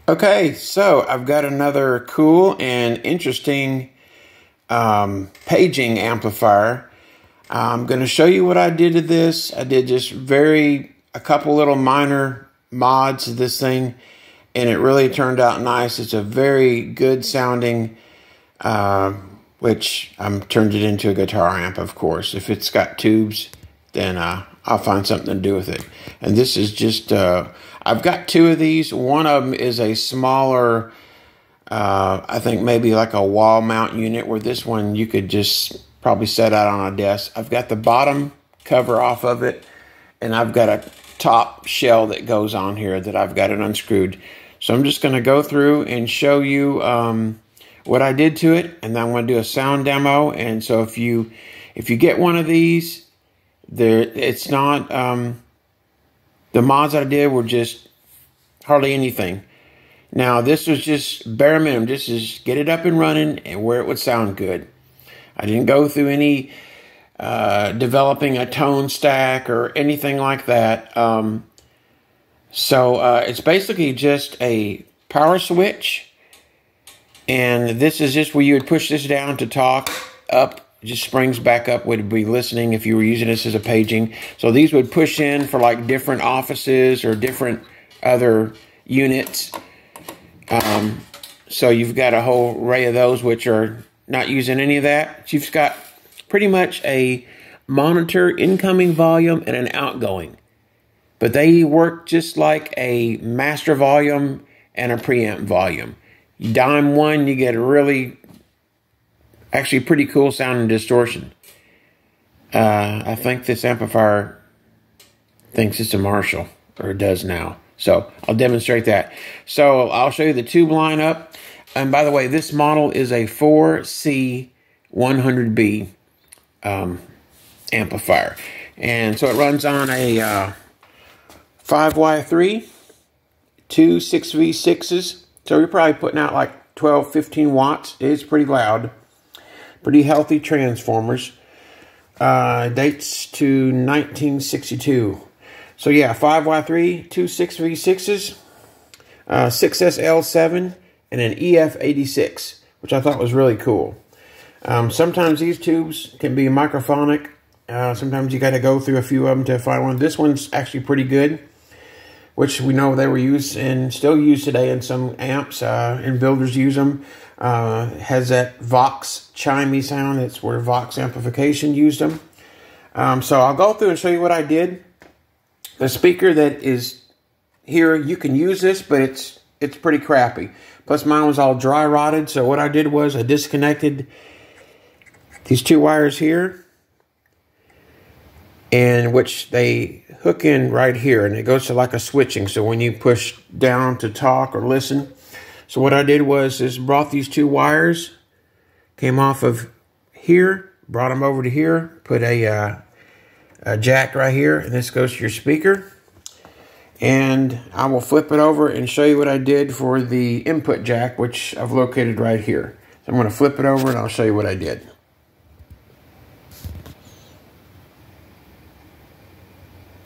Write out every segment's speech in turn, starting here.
Okay, so I've got another cool and interesting paging amplifier. I'm going to show you what I did to this. I did just a couple little minor mods to this thing, and it really turned out nice. It's a very good sounding, which I'm turned it into a guitar amp, of course. If it's got tubes, then I'll find something to do with it. And this is just, I've got two of these. One of them is a smaller, I think maybe like a wall mount unit, where this one you could just probably set out on a desk. I've got the bottom cover off of it, and I've got a top shell that goes on here that I've got it unscrewed. So I'm just going to go through and show you what I did to it, and then I'm going to do a sound demo. And so if you get one of these, it's not the mods I did were just hardly anything. Now this was just bare minimum. Just is get it up and running and where it would sound good. I didn't go through any developing a tone stack or anything like that. So it's basically just a power switch, and this is just where you would push this down to talk, up. It just springs back up, would be listening if you were using this as a paging. So these would push in for like different offices or different other units. So you've got a whole array of those which are not using any of that. You've got pretty much a monitor incoming volume and an outgoing. But they work just like a master volume and a preamp volume. You dime one, you get a really, actually pretty cool sounding distortion. I think this amplifier thinks it's a Marshall, or it does now. So I'll demonstrate that. So I'll show you the tube lineup. And by the way, this model is a 4C100B amplifier. And so it runs on a 5Y3, two 6V6s. So you're probably putting out like 12, 15 watts. It is pretty loud. Pretty healthy transformers. Dates to 1962. So yeah, 5Y3, two 6V6s, 6SL7, and an EF86, which I thought was really cool. Sometimes these tubes can be microphonic. Sometimes you got to go through a few of them to find one. This one's actually pretty good, which we know they were used and still used today in some amps, and builders use them. Has that Vox chimey sound. It's where Vox amplification used them. So I'll go through and show you what I did. The speaker that is here, you can use this, but it's pretty crappy. Plus mine was all dry rotted. So what I did was I disconnected these two wires here, and which they hook in right here, and it goes to like a switching. So when you push down to talk or listen. So what I did was brought these two wires, came off of here, brought them over to here, put a jack right here, and this goes to your speaker. And I will flip it over and show you what I did for the input jack, which I've located right here. So I'm going to flip it over and I'll show you what I did.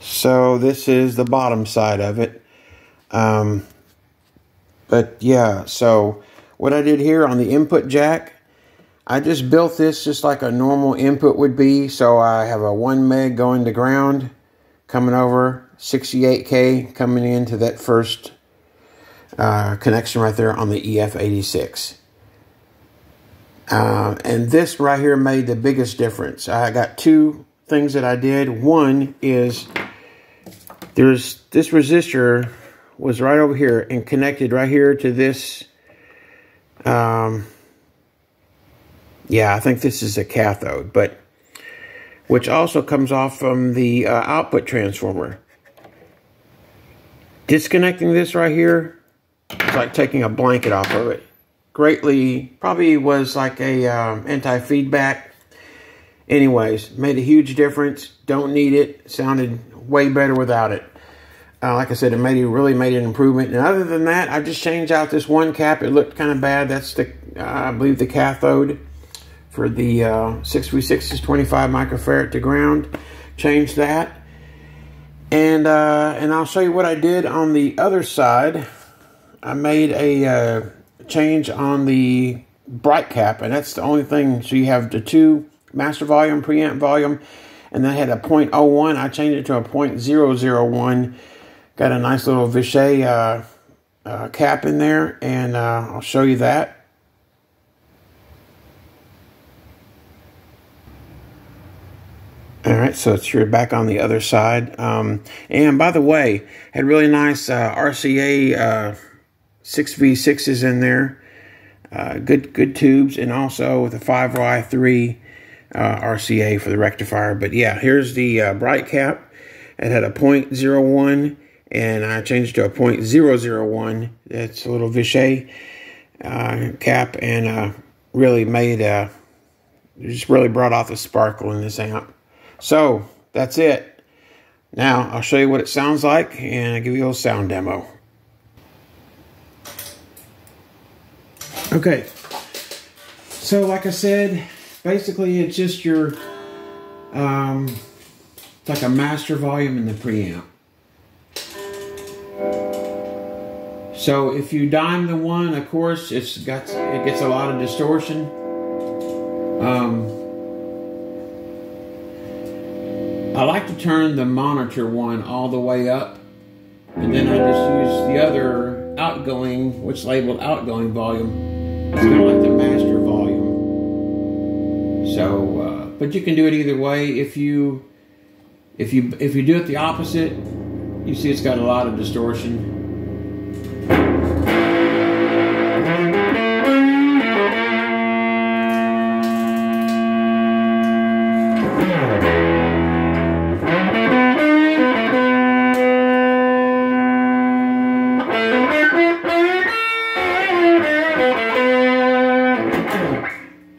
So this is the bottom side of it. But yeah, so what I did here on the input jack, I just built this just like a normal input would be. So I have a 1 meg going to ground, coming over, 68K coming into that first connection right there on the EF86. And this right here made the biggest difference. I got two things that I did. One is this resistor was right over here and connected right here to this. Yeah, I think this is a cathode, but which also comes off from the output transformer. Disconnecting this right here, it's like taking a blanket off of it. Probably was like a anti-feedback. Anyways, made a huge difference. Don't need it. Sounded way better without it. Like I said, it really made an improvement. And other than that, I just changed out this one cap. It looked kind of bad. That's the, I believe, the cathode for the 6V6 is 25 microfarad to ground. Changed that. And I'll show you what I did on the other side I made a change on the bright cap, and that's the only thing. So you have the 2 master volume, preamp volume, and then I had a 0.01. I changed it to a 0.001. Got a nice little Vichy cap in there, and I'll show you that. All right, so it's you're back on the other side. And by the way, had really nice RCA 6V6s in there. Good tubes, and also with a 5Y3 RCA for the rectifier. But yeah, here's the bright cap. It had a 0.01, and I changed it to a 0.001. That's a little Vichy cap, and really made just really brought out the sparkle in this amp. So that's it. Now I'll show you what it sounds like, and I'll give you a little sound demo. Okay, so like I said, basically it's just your it's like a master volume in the preamp. So if you dime the one, of course, it gets a lot of distortion. I like to turn the monitor one all the way up, and then I just use the other outgoing, which is labeled outgoing volume. It's kind of like the master volume. So, but you can do it either way. If you do it the opposite, you see it's got a lot of distortion.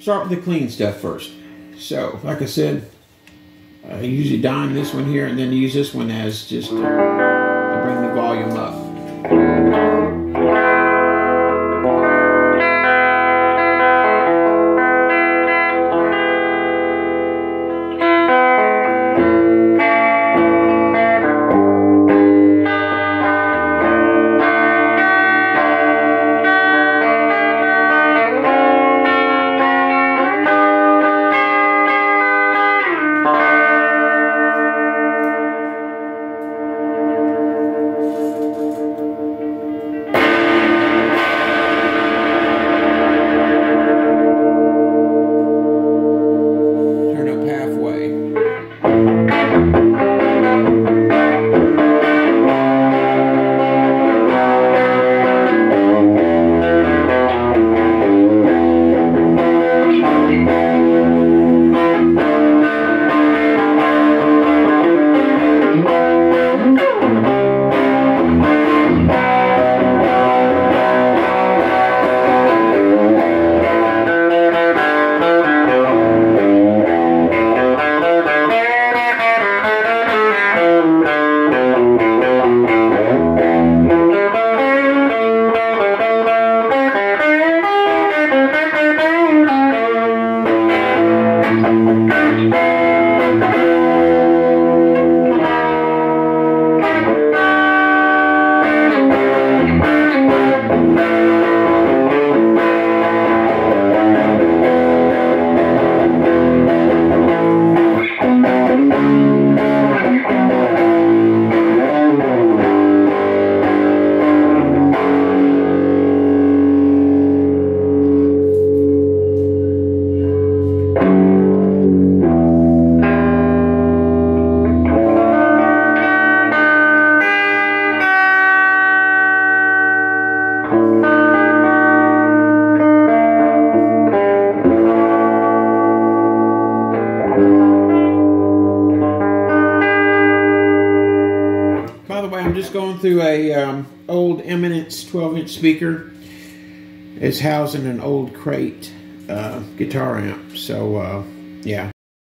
Start with the clean stuff first. So, like I said, I usually dime this one here, and then use this one as just to bring the volume up. I'm just going through a old Eminence 12-inch speaker. It's housed in an old crate guitar amp. So yeah,